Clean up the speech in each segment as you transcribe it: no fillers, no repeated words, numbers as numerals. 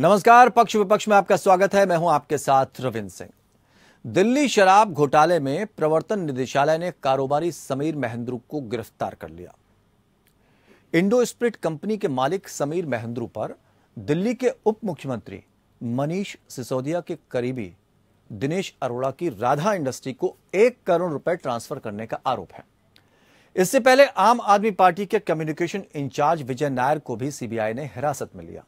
नमस्कार, पक्ष विपक्ष में आपका स्वागत है। मैं हूं आपके साथ रविंद्र सिंह। दिल्ली शराब घोटाले में प्रवर्तन निदेशालय ने कारोबारी समीर महेंद्रू को गिरफ्तार कर लिया। इंडो स्प्रिट कंपनी के मालिक समीर महेंद्रू पर दिल्ली के उप मुख्यमंत्री मनीष सिसोदिया के करीबी दिनेश अरोड़ा की राधा इंडस्ट्री को 1 करोड़ रुपए ट्रांसफर करने का आरोप है। इससे पहले आम आदमी पार्टी के कम्युनिकेशन इंचार्ज विजय नायर को भी सीबीआई ने हिरासत में लिया।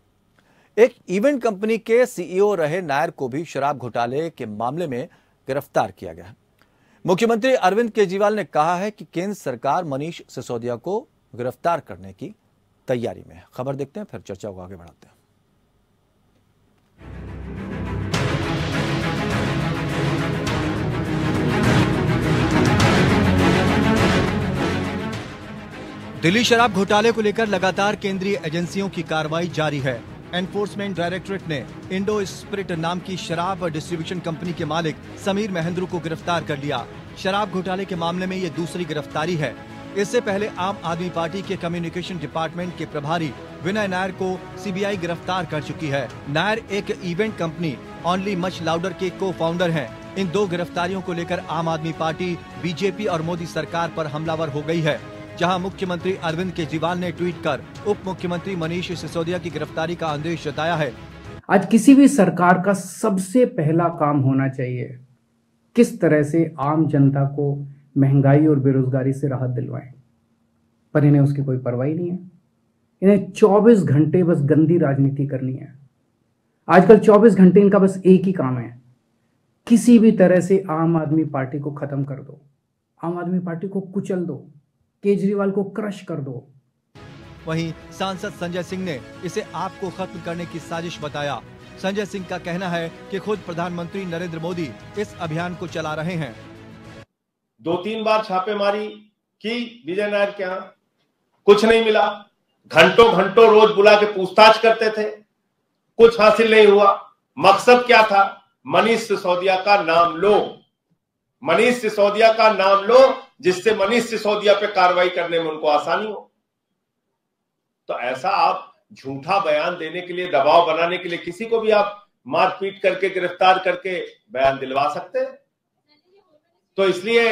एक इवेंट कंपनी के सीईओ रहे नायर को भी शराब घोटाले के मामले में गिरफ्तार किया गया है। मुख्यमंत्री अरविंद केजरीवाल ने कहा है कि केंद्र सरकार मनीष सिसोदिया को गिरफ्तार करने की तैयारी में है। खबर देखते हैं, फिर चर्चा को आगे बढ़ाते हैं। दिल्ली शराब घोटाले को लेकर लगातार केंद्रीय एजेंसियों की कार्रवाई जारी है। एनफोर्समेंट डायरेक्टरेट ने इंडो स्प्रिट नाम की शराब डिस्ट्रीब्यूशन कंपनी के मालिक समीर महेंद्रू को गिरफ्तार कर लिया। शराब घोटाले के मामले में ये दूसरी गिरफ्तारी है। इससे पहले आम आदमी पार्टी के कम्युनिकेशन डिपार्टमेंट के प्रभारी विनय नायर को सीबीआई गिरफ्तार कर चुकी है। नायर एक event company only much louder के को फाउंडर हैं। इन दो गिरफ्तारियों को लेकर आम आदमी पार्टी, बीजेपी और मोदी सरकार पर हमलावर हो गई है। जहां मुख्यमंत्री अरविंद केजरीवाल ने ट्वीट कर उप मुख्यमंत्री मनीष सिसोदिया की गिरफ्तारी का आदेश जताया है। आज किसी भी सरकार का सबसे पहला काम होना चाहिए किस तरह से आम जनता को महंगाई और बेरोजगारी से राहत दिलवाएं, पर इन्हें उसकी कोई परवाह नहीं है। इन्हें 24 घंटे बस गंदी राजनीति करनी है। आजकल 24 घंटे इनका बस एक ही काम है, किसी भी तरह से आम आदमी पार्टी को खत्म कर दो, आम आदमी पार्टी को कुचल दो, केजरीवाल को क्रश कर दो। वहीं सांसद संजय सिंह ने इसे आपको खत्म करने की साजिश बताया। संजय सिंह का कहना है कि खुद प्रधानमंत्री नरेंद्र मोदी इस अभियान को चला रहे हैं। 2-3 बार छापेमारी की विजय नायर के यहाँ, कुछ नहीं मिला। घंटों घंटों रोज बुला के पूछताछ करते थे, कुछ हासिल नहीं हुआ। मकसद क्या था? मनीष सिसोदिया का नाम लो, मनीष सिसोदिया का नाम लो, जिससे मनीष सिसोदिया पे कार्रवाई करने में उनको आसानी हो। तो ऐसा आप झूठा बयान देने के लिए, दबाव बनाने के लिए किसी को भी आप मारपीट करके, गिरफ्तार करके बयान दिलवा सकते हैं। तो इसलिए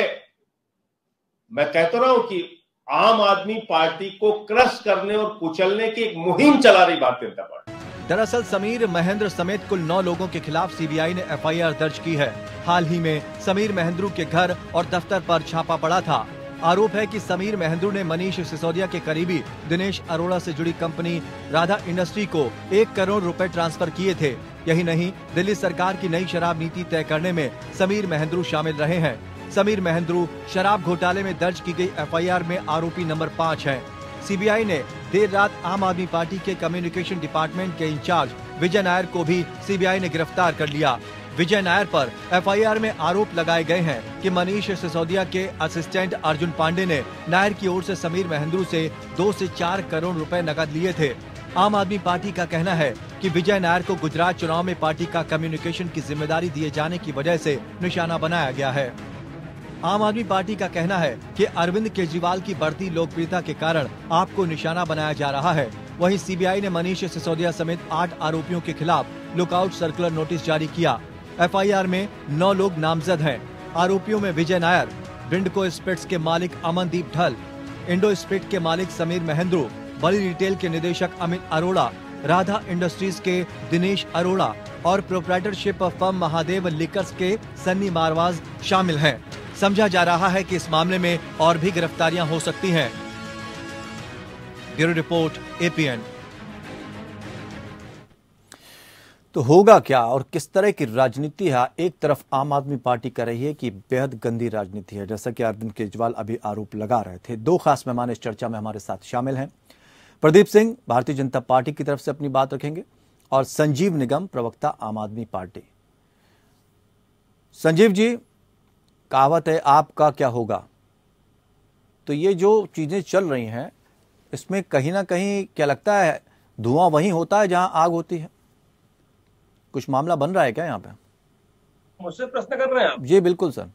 मैं कहता रहा हूं कि आम आदमी पार्टी को क्रश करने और कुचलने की एक मुहिम चला रही भारतीय जनता पार्टी। दरअसल समीर महेंद्र समेत कुल 9 लोगों के खिलाफ सीबीआई ने एफआईआर दर्ज की है। हाल ही में समीर महेंद्रू के घर और दफ्तर पर छापा पड़ा था। आरोप है कि समीर महेंद्रू ने मनीष सिसोदिया के करीबी दिनेश अरोड़ा से जुड़ी कंपनी राधा इंडस्ट्री को 1 करोड़ रुपए ट्रांसफर किए थे। यही नहीं, दिल्ली सरकार की नई शराब नीति तय करने में समीर महेंद्रू शामिल रहे हैं। समीर महेंद्रू शराब घोटाले में दर्ज की गई एफआईआर में आरोपी नंबर 5 है। सीबीआई ने देर रात आम आदमी पार्टी के कम्युनिकेशन डिपार्टमेंट के इंचार्ज विजय नायर को भी सीबीआई ने गिरफ्तार कर लिया। विजय नायर पर एफआईआर में आरोप लगाए गए हैं कि मनीष सिसोदिया के असिस्टेंट अर्जुन पांडे ने नायर की ओर से समीर महेंद्रू से 2 से 4 करोड़ रुपए नकद लिए थे। आम आदमी पार्टी का कहना है कि विजय नायर को गुजरात चुनाव में पार्टी का कम्युनिकेशन की जिम्मेदारी दिए जाने की वजह से निशाना बनाया गया है। आम आदमी पार्टी का कहना है कि अरविंद केजरीवाल की बढ़ती लोकप्रियता के कारण आपको निशाना बनाया जा रहा है। वहीं सीबीआई ने मनीष सिसोदिया समेत 8 आरोपियों के खिलाफ लुकआउट सर्कुलर नोटिस जारी किया। एफआईआर में 9 लोग नामजद हैं। आरोपियों में विजय नायर, ब्रिंडको स्पिरिट्स के मालिक अमनदीप ढल, इंडो स्प्रिट के मालिक समीर महेंद्रू, बड़ी रिटेल के निदेशक अमित अरोड़ा, राधा इंडस्ट्रीज के दिनेश अरोड़ा और प्रोप्राइटरशिप फर्म महादेव लिकर्स के सन्नी मारवाज शामिल हैं। समझा जा रहा है कि इस मामले में और भी गिरफ्तारियां हो सकती हैं। Bureau report, APN. तो होगा क्या और किस तरह की राजनीति है? एक तरफ आम आदमी पार्टी कह रही है कि बेहद गंदी राजनीति है, जैसा कि अरविंद केजरीवाल अभी आरोप लगा रहे थे। 2 खास मेहमान इस चर्चा में हमारे साथ शामिल हैं। प्रदीप सिंह भारतीय जनता पार्टी की तरफ से अपनी बात रखेंगे और संजीव निगम, प्रवक्ता आम आदमी पार्टी। संजीव जी, कहावत है आपका क्या होगा, तो ये जो चीजें चल रही हैं इसमें कहीं ना कहीं क्या लगता है धुआं वहीं होता है जहां आग होती है? कुछ मामला बन रहा है क्या यहाँ पे? मुझसे प्रश्न कर रहे हैं आप? जी बिल्कुल सर।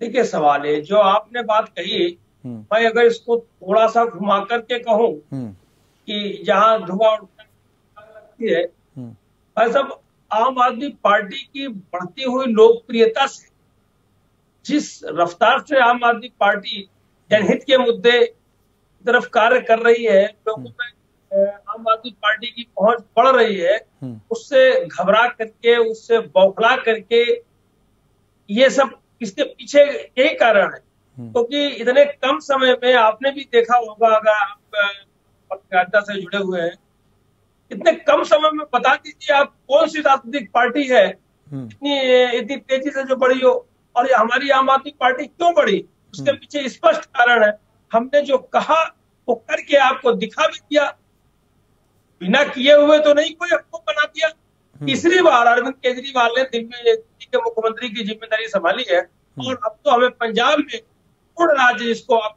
देखिए, सवाल है जो आपने बात कही, मैं अगर इसको थोड़ा सा घुमा करके कहूं कि जहां धुआं लगती है भाई साहब, आम आदमी पार्टी की बढ़ती हुई लोकप्रियता से, जिस रफ्तार से आम आदमी पार्टी जनहित के मुद्दे की तरफ कार्य कर रही है, लोगों में आम आदमी पार्टी की पहुंच बढ़ रही है, उससे घबरा करके, उससे बौखला करके, ये सब इसके पीछे यही कारण है। क्योंकि इतने कम समय में आपने भी देखा होगा, अगर आप पत्रकारिता से जुड़े हुए हैं, इतने कम समय में बता दीजिए आप कौन सी राजनीतिक पार्टी है इतनी तेजी से जो बढ़ी हो, और ये हमारी आम आदमी पार्टी क्यों बढ़ी? उसके पीछे स्पष्ट कारण है। हमने जो कहा वो करके आपको दिखा भी दिया, बिना किए हुए तो नहीं कोई आपको बना दिया। तीसरी बार अरविंद केजरीवाल ने दिल्ली के मुख्यमंत्री की जिम्मेदारी संभाली है, और अब तो हमें पंजाब में पूर्ण राज्य जिसको आप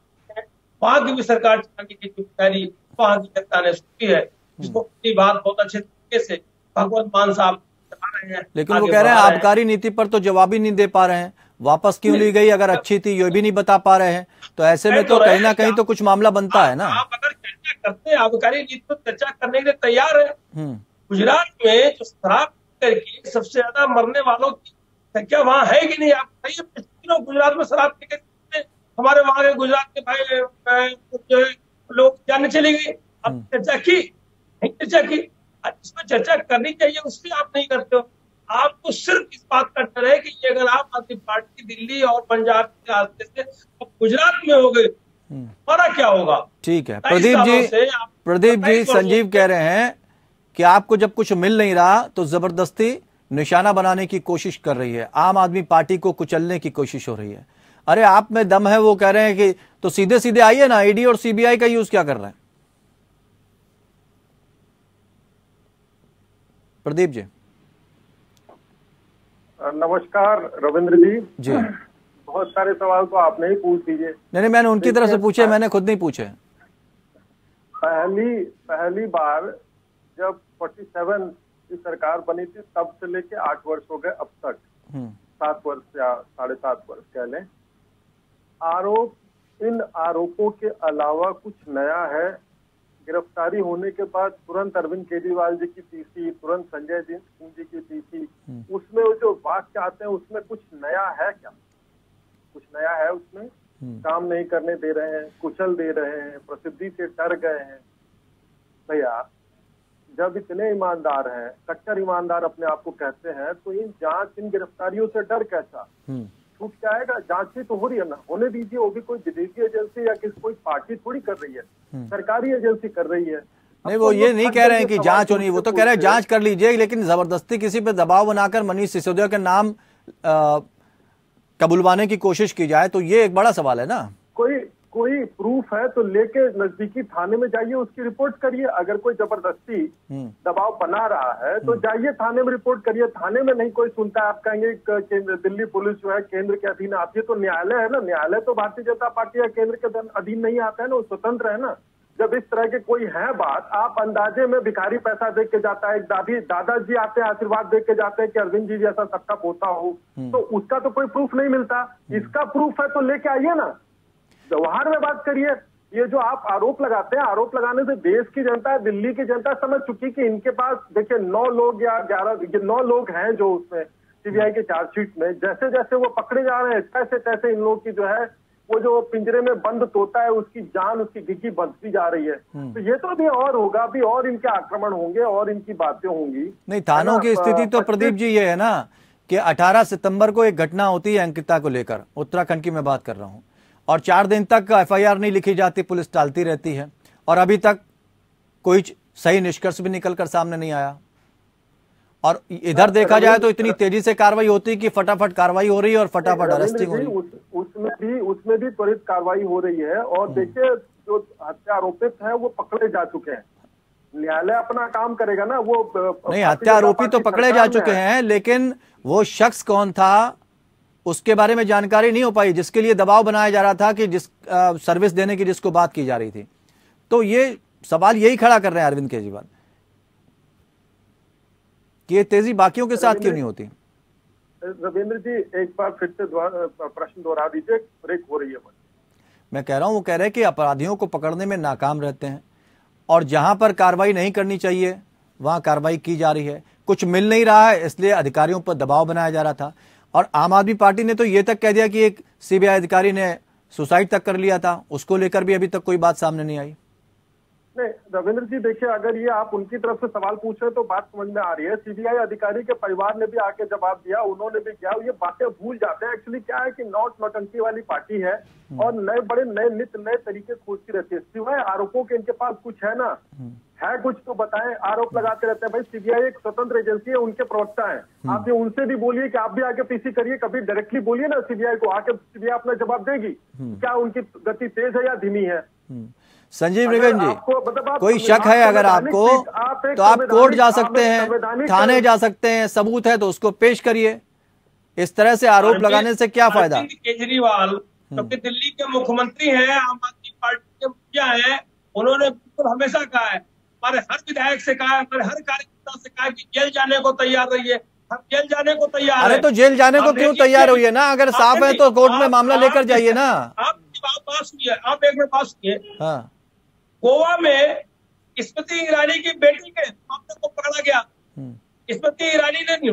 वहां की भी सरकार चलाने की जिम्मेदारी वहां की जनता ने सौंपी है, जिसको बात बहुत अच्छे तरीके से भगवंत मान साहब चला रहे हैं। लेकिन वो कह रहे हैं आबकारी नीति पर तो जवाब ही नहीं दे पा रहे हैं, वापस क्यों ली गई, अगर अच्छी थी ये भी नहीं बता पा रहे हैं, तो ऐसे में तो कहीं ना कहीं तो कुछ मामला बनता है ना। आप अगर चर्चा करते हैं आबकारी नीति पर, चर्चा करने के लिए तैयार है। गुजरात में जो शराब करके सबसे ज्यादा मरने वालों की संख्या वहां है कि नहीं? आप बताइए, गुजरात में शराब पीकर हमारे वहां के गुजरात के भाई जो है लोग जाने चली गई। अब चर्चा की नहीं, चर्चा की, इसमें चर्चा करनी चाहिए, उसकी आप नहीं करते हो। आपको सिर्फ इस बात का डर है कि ये अगर आम आदमी पार्टी दिल्ली और पंजाब के रास्ते से गुजरात में हो गए, हमारा क्या होगा? ठीक है प्रदीप जी, संजीव कह रहे हैं कि आपको जब कुछ मिल नहीं रहा तो जबरदस्ती निशाना बनाने की कोशिश कर रही है, आम आदमी पार्टी को कुचलने की कोशिश हो रही है। अरे आप में दम है, वो कह रहे हैं कि तो सीधे सीधे आइए ना, ईडी और सीबीआई का यूज क्या कर रहे हैं? प्रदीप जी। नमस्कार रविंद्र जी। बहुत सारे सवाल तो आपने ही पूछ दिए। नहीं, मैंने उनकी तरफ से पूछे, मैंने खुद नहीं पूछे। पहली बार जब 47 की सरकार बनी थी, तब से लेके 8 वर्ष हो गए अब तक, 7 वर्ष या 7.5 वर्ष कह लें। इन आरोपों के अलावा कुछ नया है? गिरफ्तारी होने के बाद तुरंत अरविंद केजरीवाल जी की पीसी, तुरंत संजय सिंह जी की पीसी, उसमें वो जो वाक्य आते हैं उसमें कुछ नया है क्या? कुछ नया है उसमें? काम नहीं करने दे रहे हैं, कुचल दे रहे हैं, प्रसिद्धि से डर गए हैं। भैया जब इतने ईमानदार हैं, कट्टर ईमानदार अपने आप को कहते हैं, तो इन गिरफ्तारियों से डर कैसा? छूट जाएगा? जांच भी तो हो रही है ना, होने दीजिए। वो भी कोई विदेशी एजेंसी या कोई पार्टी थोड़ी कर रही है, सरकारी एजेंसी कर रही है। नहीं, वो ये नहीं कह रहे हैं कि जांच होनी, वो तो कह रहे हैं जांच कर लीजिए, लेकिन जबरदस्ती किसी पे दबाव बनाकर मनीष सिसोदिया के नाम कबूलवाने की कोशिश की जाए, तो ये एक बड़ा सवाल है ना। कोई प्रूफ है तो लेके नजदीकी थाने में जाइए, उसकी रिपोर्ट करिए। अगर कोई जबरदस्ती दबाव बना रहा है तो जाइए थाने में रिपोर्ट करिए। थाने में नहीं कोई सुनता है, आप कहेंगे दिल्ली पुलिस जो है केंद्र के अधीन आती है, तो न्यायालय है ना, न्यायालय तो भारतीय जनता पार्टी या केंद्र के अधीन नहीं आता है ना, वो स्वतंत्र है ना। जब इस तरह के कोई है बात, आप अंदाजे में भिखारी पैसा दे के जाता है, एक दादाजी आते हैं आशीर्वाद दे के जाते हैं कि अरविंद जी जैसा सबका पोता हो, तो उसका तो कोई प्रूफ नहीं मिलता। इसका प्रूफ है तो लेके आइए ना, व्यवहार में बात करिए। ये जो आप आरोप लगाते हैं, आरोप लगाने से देश की जनता, दिल्ली की जनता समझ चुकी कि इनके पास देखिए 9 लोग या 9 लोग हैं जो उसमें सीबीआई के चार्जशीट में, जैसे जैसे वो पकड़े जा रहे हैं तैसे तैसे इन लोगों की जो है वो जो पिंजरे में बंद तोता है उसकी जान, उसकी गिग्गी बढ़ती जा रही है। तो ये तो अभी और होगा, अभी और इनके आक्रमण होंगे और इनकी बातें होंगी। नहीं, थानों की स्थिति तो प्रदीप जी ये है ना कि 18 सितंबर को एक घटना होती है अंकिता को लेकर, उत्तराखंड की मैं बात कर रहा हूं, और 4 दिन तक एफआईआर नहीं लिखी जाती, पुलिस टालती रहती है, और अभी तक कोई सही निष्कर्ष भी निकलकर सामने नहीं आया। और इधर देखा जाए तो इतनी तेजी से कार्रवाई होती है कि फटाफट कार्रवाई हो रही है और फटाफट अरेस्टिंग हो रही है। उसमें भी त्वरित कार्रवाई हो रही है। और देखिए जो हत्या आरोपित है वो पकड़े जा चुके हैं, न्यायालय अपना काम करेगा ना। वो नहीं, हत्या आरोपी तो पकड़े जा चुके हैं, लेकिन वो शख्स कौन था उसके बारे में जानकारी नहीं हो पाई, जिसके लिए दबाव बनाया जा रहा था कि जिस सर्विस देने की जिसको बात की जा रही थी। तो ये सवाल यही खड़ा कर रहे हैं अरविंद केजरीवाल कि ये तेजी बाकियों के साथ क्यों नहीं होती। रविंद्र जी एक बार फिर से प्रश्न दोहरा दीजिए, ब्रेक हो रही है। मैं कह रहा हूं, वो कह रहे हैं कि अपराधियों को पकड़ने में नाकाम रहते हैं और जहां पर कार्रवाई नहीं करनी चाहिए वहां कार्रवाई की जा रही है, कुछ मिल नहीं रहा है इसलिए अधिकारियों पर दबाव बनाया जा रहा था। और आम आदमी पार्टी ने तो ये तक कह दिया कि एक सीबीआई अधिकारी ने सुसाइड तक कर लिया था, उसको लेकर भी अभी तक कोई बात सामने नहीं आई। नहीं रविंद्र जी, देखिए अगर ये आप उनकी तरफ से सवाल पूछ रहे हैं तो बात समझ में आ रही है। सीबीआई अधिकारी के परिवार ने भी आके जवाब दिया, उन्होंने भी किया। ये बातें भूल जाते हैं। एक्चुअली क्या है कि नौटंकी वाली पार्टी है और नए नित्य नए तरीके खोजती रहती है। सिवाय आरोपों के इनके पास कुछ है ना, है कुछ तो बताएं। आरोप लगाते रहते हैं। भाई सीबीआई एक स्वतंत्र एजेंसी है, उनके प्रवक्ता है। आप ये उनसे भी बोलिए कि आप भी आके पीसी करिए, कभी डायरेक्टली बोलिए ना सीबीआई को, आके सीबीआई अपना जवाब देगी। क्या उनकी गति तेज है या धीमी है? संजीव निगम जी, कोई शक है अगर आपको तो आप कोर्ट जा सकते हैं, थाने जा सकते हैं, सबूत है तो उसको पेश करिए। इस तरह से आरोप लगाने से क्या फायदा? केजरीवाल क्योंकि दिल्ली के मुख्यमंत्री हैं, आम आदमी पार्टी के मुखिया हैं, उन्होंने बिल्कुल हमेशा कहा है, हमारे हर विधायक से कहा है, हमारे हर कार्यकर्ता से कहा है कि जेल जाने को तैयार रहिए। हम जेल जाने को तैयार अरे है। तो जेल जाने को क्यों तैयार हुई ना? अगर साफ है तो कोर्ट में मामला लेकर जाइए ना। आपकी बात बात सुनिए, आप एक मिनट बात सुनिए। हाँ, गोवा में स्मृति ईरानी की बेटी के मामले को पकड़ा गया। स्मृति ईरानी ने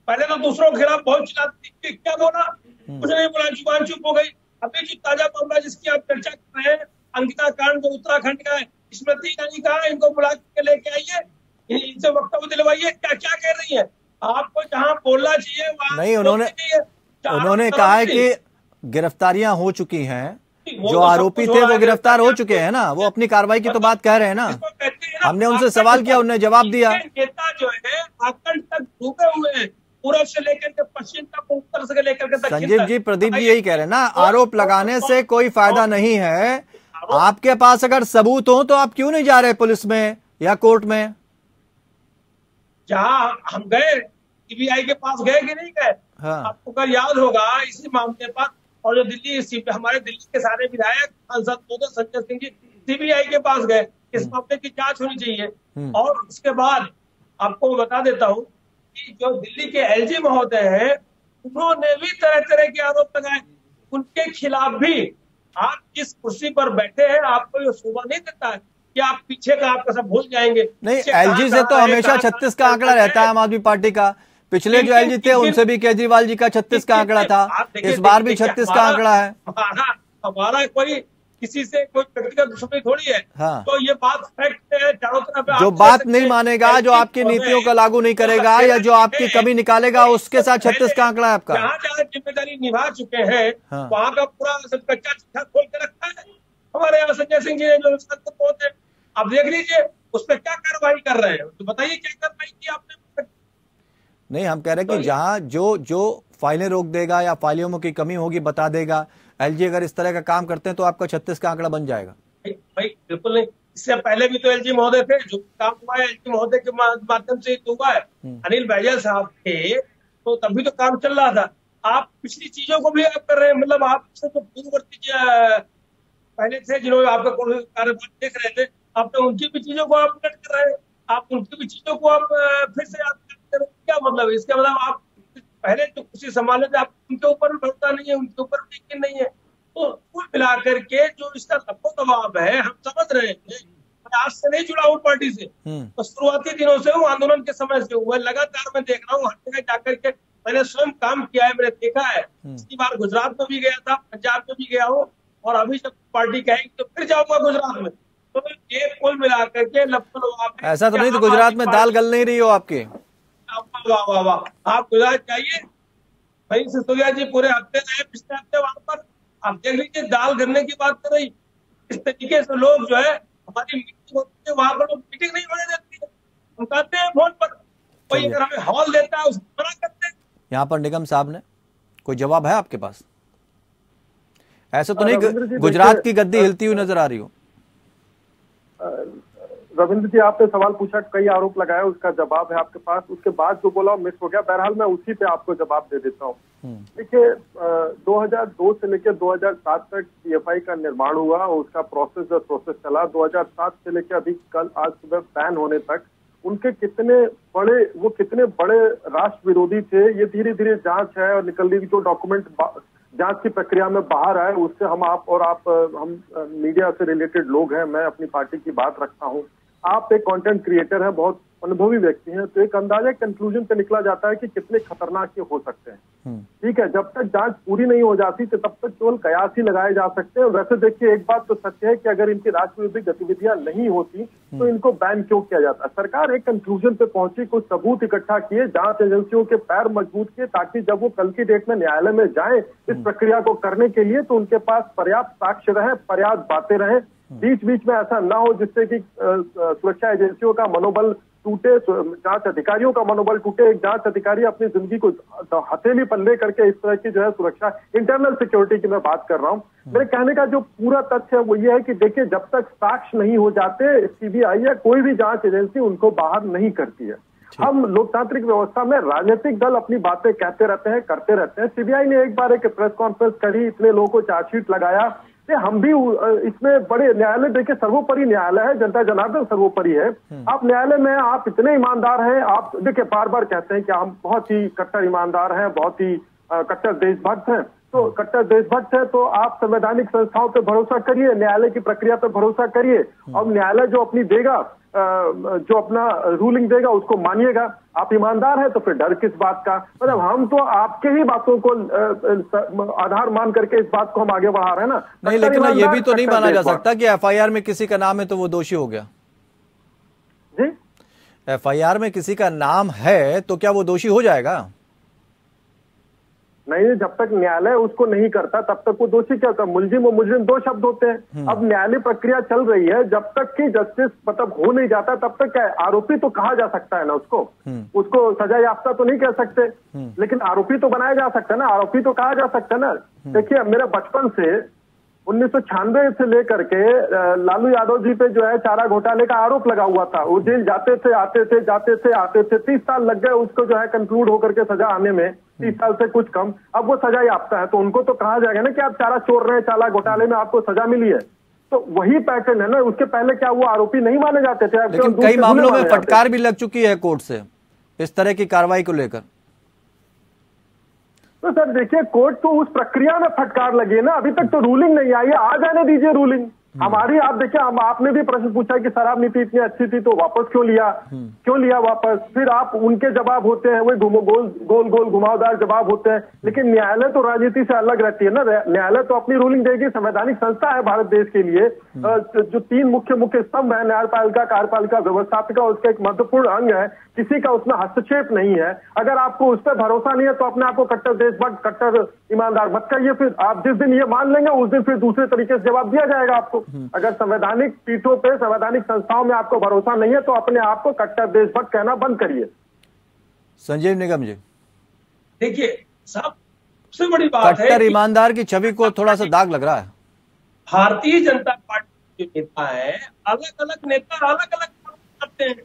पहले तो दूसरों के खिलाफ बहुत चिल्लाती, क्या बोला, कुछ नहीं बोला, जुबान चुप हो गई। अभी जो ताजा मामला जिसकी आप चर्चा कर रहे हैं, अंकिता कांड जो उत्तराखंड का है, स्मृति ईरानी कहा इनको बुला के लेके आइए, इनसे वक्तव्य दिलवाइए। क्या क्या कह रही है? आपको जहां बोलना चाहिए वहां नहीं, उन्होंने कहा है कि गिरफ्तारियां हो चुकी हैं, जो आरोपी थे वो गिरफ्तार हो चुके हैं ना, वो अपनी कार्रवाई की तो बात कह रहे हैं ना। हमने उनसे सवाल किया, उन्होंने जवाब दिया। नेता जो है आखंड तक डूबे हुए हैं, पूर्व से लेकर के पश्चिम तक, उत्तर से लेकर के दक्षिण तक। संजीव जी, प्रदीप जी यही कह रहे हैं ना, आरोप लगाने से कोई फायदा नहीं है। आपके पास अगर सबूत हो तो आप क्यों नहीं जा रहे पुलिस में या कोर्ट में? जहां हम गए, सीबीआई के पास गए कि नहीं गए? हाँ। आपको अगर याद होगा इसी मामले पर, और जो हमारे दिल्ली के सारे विधायक सांसद महोदय संजय सिंह जी सीबीआई के पास गए, इस मामले की जांच होनी चाहिए। और उसके बाद आपको बता देता हूँ कि जो दिल्ली के एलजी महोदय हैं, उन्होंने भी तरह तरह के आरोप लगाए। उनके खिलाफ भी आप जिस कुर्सी पर बैठे हैं, आपको ये शोभा नहीं देता है कि आप पीछे का आपका सब भूल जाएंगे। नहीं, एलजी से तो हमेशा 36 का आंकड़ा रहता है आम आदमी पार्टी का। पिछले जो एलजी थे उनसे भी केजरीवाल जी का 36 का आंकड़ा था, इस बार भी 36 का आंकड़ा है। हमारा कोई किसी से कोई व्यक्तिगत दुश्मनी थोड़ी है। हाँ। तो ये बात फैक्ट है, चारों तरफ जो बात नहीं मानेगा, जो आपकी नीतियों का लागू नहीं करेगा या जो आपकी कमी निकालेगा, उसके साथ 36 का आंकड़ा है आपका। जहाँ जहाँ जिम्मेदारी निभा चुके हैं वहाँ का पूरा कच्चा चिट्ठा खोल के रखा है हमारे यहाँ संजय सिंह जी ने, जो होते हैं। अब देख लीजिए उस पर क्या कार्रवाई कर रहे हैं, तो बताइए क्या कार्रवाई की आपने? नहीं, हम कह रहे हैं कि जहां जो फाइलें रोक देगा या फाइलों की कमी होगी बता देगा, एलजी अगर इस तरह का काम करते हैं तो आपका 36 का आंकड़ा बन जाएगा। भाई बिल्कुल नहीं, इससे पहले भी तो एलजी महोदय थे, जो काम हुआ है एलजी महोदय के माध्यम से तो हुआ है। अनिल बैजल साहब थे तो तभी तो काम चल रहा था। आप पिछली चीजों को भी आप कर रहे हैं, मतलब आपसे तो पूर्ववर्ती पहले थे जिन्होंने आपका कार्यभार देख रहे थे, आप तो उनकी भी चीजों को आप उलट कर रहे हैं। आप उनकी भी चीजों को आप फिर से आप क्या मतलब है? इसका मतलब आप पहले जो कुर्सी संभाले थे, आप उनके ऊपर भी भरोसा नहीं है, उनके ऊपर भी यकीन नहीं है। तो कुल मिलाकर के जो इसका दबाव दबाव है, हम समझ रहे हैं। आज से नहीं जुड़ा हूँ पार्टी से, तो शुरुआती दिनों से हूँ, आंदोलन के समय से हुआ, लगातार मैं देख रहा हूँ। हर जगह जाकर के मैंने स्वयं काम किया है, मैंने देखा है। पिछली बार गुजरात में भी गया था, पंजाब में भी गया हूँ, और अभी जब पार्टी कहेगी तो फिर जाऊंगा गुजरात में। तो ये कुल मिलाकर के लपलवाप। ऐसा तो नहीं तो गुजरात में दाल गल नहीं रही हो आपकी? वाह वाह वाह, आप गुजरात जाइए भाई। सिसोदिया जी पूरे हफ्ते रहे, पिछले हफ्ते वहां पर। आप देख लीजिए, दाल गलने की बात कर रही। इस तरीके से लोग जो है, हमारी मीटिंग होती है वहां पर, लोग मीटिंग नहीं होने देती है। हम कहते हैं फोन पर, कोई अगर हमें हॉल देता है उसको मना करते हैं। यहाँ पर निगम साहब ने कोई जवाब है आपके पास? ऐसा तो नहीं गुजरात की गद्दी हिलती हुई नजर आ रही हो? रविंद्र जी, आपने सवाल पूछा, कई आरोप लगाया, उसका जवाब है आपके पास। उसके बाद जो बोला मिस हो गया। बहरहाल मैं उसी पे आपको जवाब दे देता हूँ। देखिए, 2002 से लेकर 2007 तक पीएफआई का निर्माण हुआ, उसका प्रोसेस चला। 2007 से लेकर अभी कल आज सुबह बैन होने तक उनके कितने बड़े राष्ट्र विरोधी थे, ये धीरे धीरे जांच है और निकलने की जो डॉक्यूमेंट जांच की प्रक्रिया में बाहर आए, उससे हम मीडिया से रिलेटेड लोग हैं, मैं अपनी पार्टी की बात रखता हूँ। आप एक कंटेंट क्रिएटर हैं, बहुत अनुभवी व्यक्ति हैं, तो एक अंदाजा कंक्लूजन पे निकला जाता है कि कितने खतरनाक ये हो सकते हैं। ठीक है, जब तक जांच पूरी नहीं हो जाती तो तब तक केवल कयास ही लगाए जा सकते हैं। वैसे देखिए, एक बात तो सत्य है कि अगर इनकी राष्ट्र विरोधी गतिविधियां नहीं होती तो इनको बैन क्यों किया जाता। सरकार एक कंक्लूजन पे पहुंची, कुछ सबूत इकट्ठा किए, जांच एजेंसियों के पैर मजबूत किए, ताकि जब वो कल की डेट में न्यायालय में जाए इस प्रक्रिया को करने के लिए तो उनके पास पर्याप्त साक्ष्य रहे, पर्याप्त बातें रहे। बीच बीच में ऐसा ना हो जिससे कि सुरक्षा एजेंसियों का मनोबल टूटे, जांच अधिकारियों का मनोबल टूटे। एक जांच अधिकारी अपनी जिंदगी को हथेली पर ले करके इस तरह की जो है सुरक्षा, इंटरनल सिक्योरिटी की मैं बात कर रहा हूं। मेरे कहने का जो पूरा तथ्य है वो ये है कि देखिए, जब तक साक्ष्य नहीं हो जाते, सीबीआई या कोई भी जांच एजेंसी उनको बाहर नहीं करती है। हम लोकतांत्रिक व्यवस्था में राजनीतिक दल अपनी बातें कहते रहते हैं, करते रहते हैं। सीबीआई ने एक बार एक प्रेस कॉन्फ्रेंस करी, इतने लोगों को चार्जशीट लगाया, हम भी इसमें बड़े न्यायालय, देखिए सर्वोपरि न्यायालय है, जनता जनार्दन सर्वोपरि है। आप न्यायालय में आप इतने ईमानदार हैं, आप देखिए बार बार कहते हैं कि हम बहुत ही कट्टर ईमानदार हैं, बहुत ही कट्टर देशभक्त हैं। तो कट्टर देशभक्त है तो आप संवैधानिक संस्थाओं पे भरोसा करिए, न्यायालय की प्रक्रिया पे भरोसा करिए। अब न्यायालय जो अपनी देगा, जो अपना रूलिंग देगा उसको मानिएगा। आप ईमानदार हैं तो फिर डर किस बात का। मतलब हम तो आपके ही बातों को आधार मान करके इस बात को हम आगे बढ़ा रहे हैं ना। नहीं, लेकिन ये भी तो नहीं माना जा सकता कि एफआईआर में किसी का नाम है तो वो दोषी हो गया। जी, एफआईआर में किसी का नाम है तो क्या वो दोषी हो जाएगा? नहीं, जब तक न्यायालय उसको नहीं करता तब तक वो दोषी क्या होता है। मुलजिम और मुजरिम दो शब्द होते हैं। अब न्यायालय प्रक्रिया चल रही है, जब तक कि जस्टिस मतलब हो नहीं जाता तब तक क्या है, आरोपी तो कहा जा सकता है ना, उसको सजा याफ्ता तो नहीं कह सकते, लेकिन आरोपी तो बनाया जा सकता है ना, आरोपी तो कहा जा सकता है ना। देखिए, मेरा बचपन से 1996 से लेकर के लालू यादव जी पे जो है चारा घोटाले का आरोप लगा हुआ था। वो जेल जाते थे, आते थे, जाते थे, आते थे। 30 साल लग गए उसको जो है कंक्लूड होकर के सजा आने में, 30 साल से कुछ कम। अब वो सजा याफ्ता है तो उनको तो कहा जाएगा ना कि आप चारा चोर रहे हैं, चारा घोटाले में आपको सजा मिली है। तो वही पैटर्न है ना। उसके पहले क्या वो आरोपी नहीं माने जाते थे? लेकिन कई मामलों में फटकार भी लग चुकी है कोर्ट से इस तरह की कार्रवाई को लेकर। तो सर देखिए, कोर्ट तो उस प्रक्रिया में फटकार लगी है ना, अभी तक तो रूलिंग नहीं आई है। आ जाने दीजिए रूलिंग हमारी। आप देखिए, आपने भी प्रश्न पूछा कि शराब नीति इतनी अच्छी थी तो वापस क्यों लिया वापस। फिर आप उनके जवाब होते हैं वही गोल घुमावदार जवाब होते हैं। लेकिन न्यायालय तो राजनीति से अलग रहती है ना। न्यायालय तो अपनी रूलिंग देगी। संवैधानिक संस्था है भारत देश के लिए। जो 3 मुख्य स्तंभ है, न्यायपालिका, कार्यपालिका, व्यवस्थापिका, उसका एक महत्वपूर्ण अंग है। किसी का उसमें हस्तक्षेप नहीं है। अगर आपको उस पर भरोसा नहीं है तो अपने आप को कट्टर देशभक्त, कट्टर ईमानदार मत कहिए। फिर आप जिस दिन ये मान लेंगे उस दिन फिर दूसरे तरीके से जवाब दिया जाएगा आपको। अगर संवैधानिक पीठों पे, संवैधानिक संस्थाओं में आपको भरोसा नहीं है तो अपने आप को कट्टर देशभक्त कहना बंद करिए। संजीव निगम जी, देखिए सबसे बड़ी बात है कट्टर ईमानदार की छवि को थोड़ा सा दाग लग रहा है। भारतीय जनता पार्टी के नेता है, अलग अलग नेता अलग अलग करते हैं।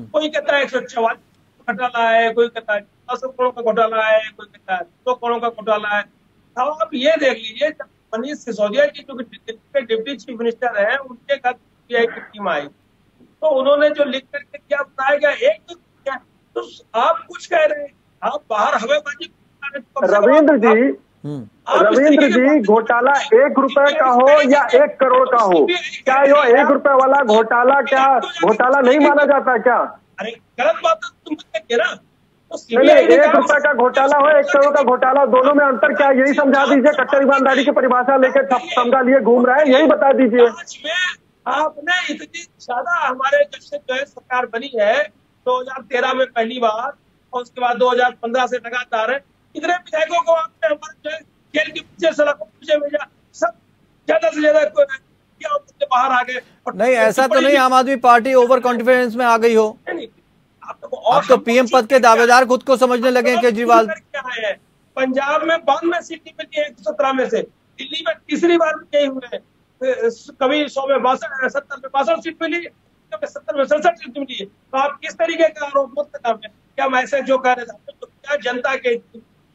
कोई कहता है 144 घोटाला है, कोई कहता है 10 करोड़ का घोटाला है, कोई कहता है 2 करोड़ का घोटाला है। अब आप ये देख लीजिए, मनीष सिसोदिया जी जो डिप्टी चीफ मिनिस्टर है, उनके घर सीबीआई की टीम आई तो उन्होंने जो लिख करके क्या बताया गया, एक तो क्या, तो आप कुछ कह रहे हैं, आप बाहर हवेबाजी। रविंद्र जी, घोटाला 1 रुपए का हो या 1 करोड़ का हो, क्या यो 1 रुपए वाला घोटाला क्या घोटाला नहीं माना जाता क्या? अरे गलत बात है, तुम कहिए ना। नहीं, 1 रुपए का घोटाला हो, 1 करोड़ का घोटाला, दोनों में अंतर क्या है? यही समझा दीजिए। कट्टर ईमानदारी की परिभाषा लेकर समझा लिए घूम रहे हैं, यही बता दीजिए। आपने इतनी ज्यादा हमारे जब से जो है सरकार बनी है 2013 में पहली बार, और उसके बाद 2015 से लगातार इतने विधायकों को आपने हमारे जो है जेल के पीछे, सड़कों के पीछे भेजा, सब ज्यादा से ज्यादा बाहर आ गए। नहीं, ऐसा तो नहीं आम आदमी पार्टी ओवर कॉन्फिडेंस में आ गई हो। अब तो पीएम पद के दावेदार खुद को समझने लगे केजरीवाल। क्या है, पंजाब में 92 सीटें मिली है 117 में से, दिल्ली में तीसरी बार गए हुए हैं, कभी 100 में 62, 70 में 62 सीट मिली, 70 में 67 सीट मिली है। तो आप किस तरीके का आरोप मत करना है? क्या हम ऐसे जो कह रहे थे तो क्या जनता के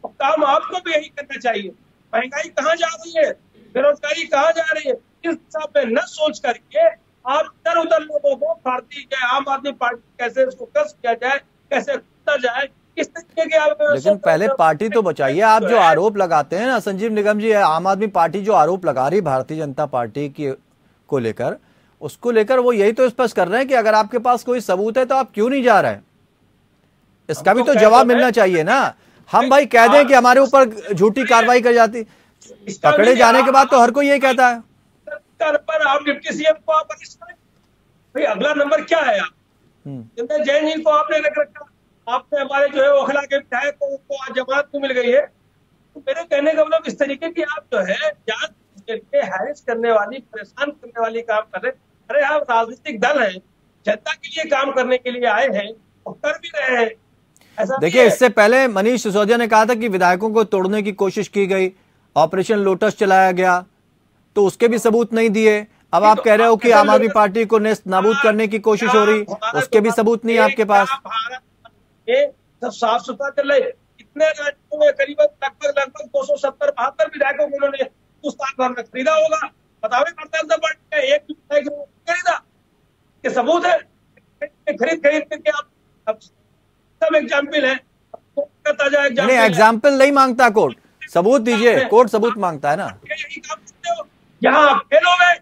काम आपको भी यही करना चाहिए। महंगाई कहाँ जा रही है, बेरोजगारी कहाँ जा रही है, इस हिसाब में न सोच करके आप इधर उधर लोगों को भारतीय आम आदमी पार्टी कैसे उसको कस किया जाए, कैसे किया जाए, किस तरीके के आप। लेकिन पहले पार्टी तो बचाइए। आप जो आरोप लगाते हैं ना संजीव निगम जी, आम आदमी पार्टी जो आरोप लगा रही भारतीय जनता पार्टी की को लेकर, उसको लेकर वो यही तो स्पष्ट कर रहे हैं कि अगर आपके पास कोई सबूत है तो आप क्यों नहीं जा रहे हैं, इसका भी तो जवाब मिलना चाहिए ना। हम भाई कह दें कि हमारे ऊपर झूठी कार्रवाई कर जाती, पकड़े जाने के बाद तो हर कोई यही कहता है। पर आप डिप्टी सीएम को आप भाई अगला नंबर क्या है? आप जैन जी को आपने रख रखा, आपने हमारे जो है ओखला के विधायक को आज जमानत को मिल गई है। तो मेरे कहने का मतलब इस तरीके की आप जो है जांच करके हैरिस करने वाली, परेशान करने वाली काम कर रहे। अरे आप राजनीतिक दल हैं, जनता के लिए काम करने के लिए आए हैं और कर भी रहे हैं। ऐसा देखिए, इससे पहले मनीष सिसोदिया ने कहा था कि विधायकों को तोड़ने की कोशिश की गई, ऑपरेशन लोटस चलाया गया, तो उसके भी सबूत नहीं दिए। अब आप कह रहे हो कि आम आदमी पार्टी को नेस्त नाबूद करने की कोशिश हो रही, उसके भी सबूत नहीं है आपके पास। सब साफ सुथरा चल रहे। इतने राज्यों में करीबन लगभग 270-72 विधायकों को उन्होंने हिंदुस्तान भर में खरीदा होगा। बतावे भारतीय जनता पार्टी का एक विधायक खरीदा, ये सबूत है। खरीद करके आप सब एग्जाम्पल है। नहीं, एग्जाम्पल नहीं मांगता कोर्ट, सबूत दीजिए। कोर्ट सबूत मांगता है ना। यही काम करते हो, यहाँ आप फेल हो गए,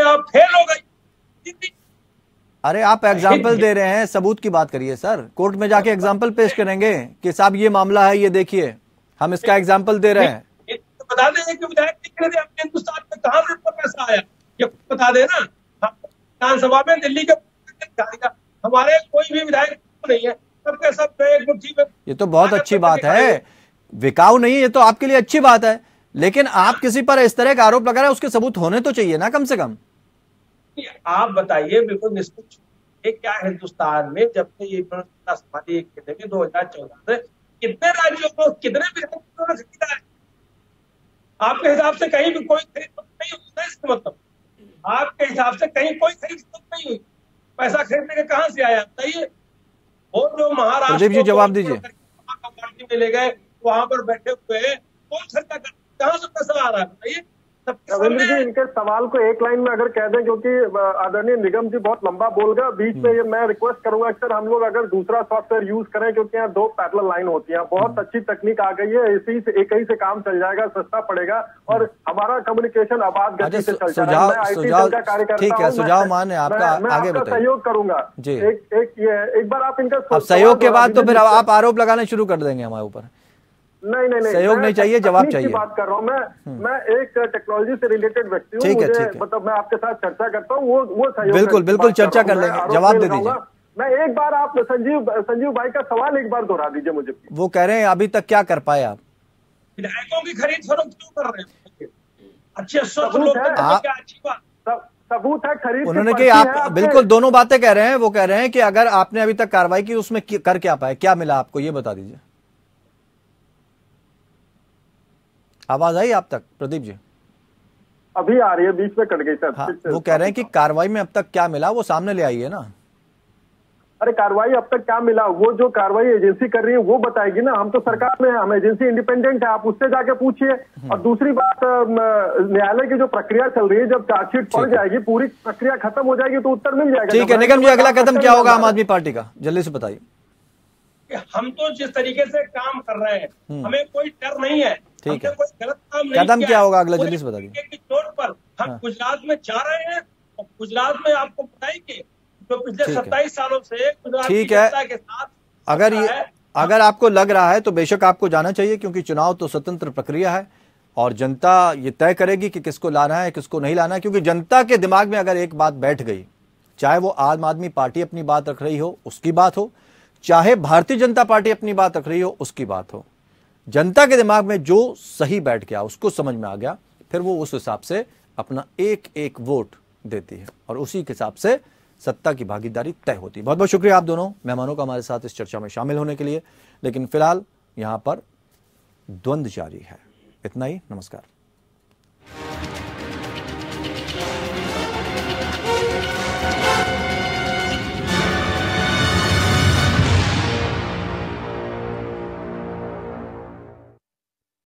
आप फेल हो गई। अरे आप एग्जाम्पल दे रहे हैं, सबूत की बात करिए सर। कोर्ट में जाके एग्जाम्पल पेश करेंगे कि साहब ये मामला है, ये देखिए हम इसका एग्जाम्पल दे रहे हैं। बता दें कि विधायक अपने हिंदुस्तान में कहां से पैसा आया, ये बता देना। विधानसभा में दिल्ली के हमारे कोई भी विधायक नहीं है, सबके सब एक मुट्ठी में। ये तो बहुत अच्छी बात है, विकाऊ नहीं, ये तो आपके लिए अच्छी बात है। लेकिन आप किसी पर इस तरह का आरोप लगा रहे हैं, उसके सबूत होने तो चाहिए ना कम से कम। आप बताइए बिल्कुल निष्पक्ष, क्या हिंदुस्तान में जब से ये संभाली 2014 से कितने राज्यों को कितने विधायकों ने खरीदा है? आपके हिसाब से कहीं भी कोई खरीद नहीं हुई? इसका मतलब आपके हिसाब से कहीं कोई खरीद नहीं हुई? पैसा खरीदने के कहां से आया बताइए? वो जो महाराष्ट्र प्रदीप जी जवाब दीजिए। पार्टी में ले गए, वहां पर बैठे हुए हैं, कौन खर्चा कर, कहां से पैसा आ रहा है बताइए? रविंद्र जी, इनके सवाल को एक लाइन में अगर कह दें, क्योंकि आदरणीय निगम जी बहुत लंबा बोल गए बीच में। ये मैं रिक्वेस्ट करूंगा अक्सर हम लोग अगर दूसरा सॉफ्टवेयर यूज करें, क्योंकि यहाँ 2 पैरेलल लाइन होती हैं। बहुत अच्छी तकनीक आ गई है, इसी से एक ही से काम चल जाएगा, सस्ता पड़ेगा और हमारा कम्युनिकेशन आबाद गति से चल जाएगा। मैं IT सेल का कार्यकर्ता ठीक है, सुझाव मान्य आपका, आगे बताइए। सहयोग करूंगा जी। एक बार आप इनका सहयोग के बाद तो फिर आप आरोप लगाने शुरू कर देंगे हमारे ऊपर। नहीं, सहयोग नहीं चाहिए, जवाब चाहिए। बात कर रहा हूँ मैं एक टेक्नोलॉजी से रिलेटेड व्यक्ति हूँ। मुझे मतलब मैं आपके साथ चर्चा करता हूँ, वो सहयोग बिल्कुल चर्चा कर लेंगे, जवाब दे दीजिए। मैं एक बार आप संजीव भाई का सवाल एक बार दोहरा दीजिए मुझे। वो कह रहे हैं अभी तक क्या कर पाए आप? विधायकों की खरीद फरोख्त क्यों कर रहे हैं? अच्छे सबूत है, अच्छी बात, सबूत है खरीद। उन्होंने कि आप बिल्कुल दोनों बातें कह रहे हैं। वो कह रहे हैं कि अगर आपने अभी तक कार्रवाई की उसमें कर क्या पाए, क्या मिला आपको, ये बता दीजिए। आवाज आई आप तक प्रदीप जी? अभी आ रही है, बीच में कट गई सर। हाँ, वो कह रहे हैं कि कार्रवाई में अब तक क्या मिला वो सामने ले आइए ना। अरे कार्रवाई अब तक क्या मिला, वो जो कार्रवाई एजेंसी कर रही है वो बताएगी ना। हम तो सरकार में, हम एजेंसी इंडिपेंडेंट है, आप उससे जाके पूछिए। और दूसरी बात, न्यायालय की जो प्रक्रिया चल रही है, जब चार्जशीट पड़ जाएगी, पूरी प्रक्रिया खत्म हो जाएगी तो उत्तर मिल जाएगा। ठीक है निगम जी, अगला कदम क्या होगा आम आदमी पार्टी का, जल्दी से बताइए। हम तो जिस तरीके से काम कर रहे हैं, हमें कोई डर नहीं है। ठीक है, कोई गलत काम नहीं कदम क्या होगा अगला, जल्दी से बताइए। चोट पर हम गुजरात में जा रहे हैं और गुजरात में आपको बताएंगे जो पिछले 27 सालों से गुजरात की जनता के साथ अगर आपको लग रहा है तो बेशक आपको जाना चाहिए, क्योंकि चुनाव तो स्वतंत्र प्रक्रिया है और जनता ये तय करेगी कि किसको लाना है किसको नहीं लाना है। क्योंकि जनता के दिमाग में अगर एक बात बैठ गई, चाहे वो आम आदमी पार्टी अपनी बात रख रही हो उसकी बात हो, चाहे भारतीय जनता पार्टी अपनी बात रख रही हो उसकी बात हो, जनता के दिमाग में जो सही बैठ गया, उसको समझ में आ गया, फिर वो उस हिसाब से अपना एक एक वोट देती है और उसी के हिसाब से सत्ता की भागीदारी तय होती है। बहुत बहुत शुक्रिया आप दोनों मेहमानों का हमारे साथ इस चर्चा में शामिल होने के लिए। लेकिन फिलहाल यहां पर द्वंद्व जारी है। इतना ही, नमस्कार।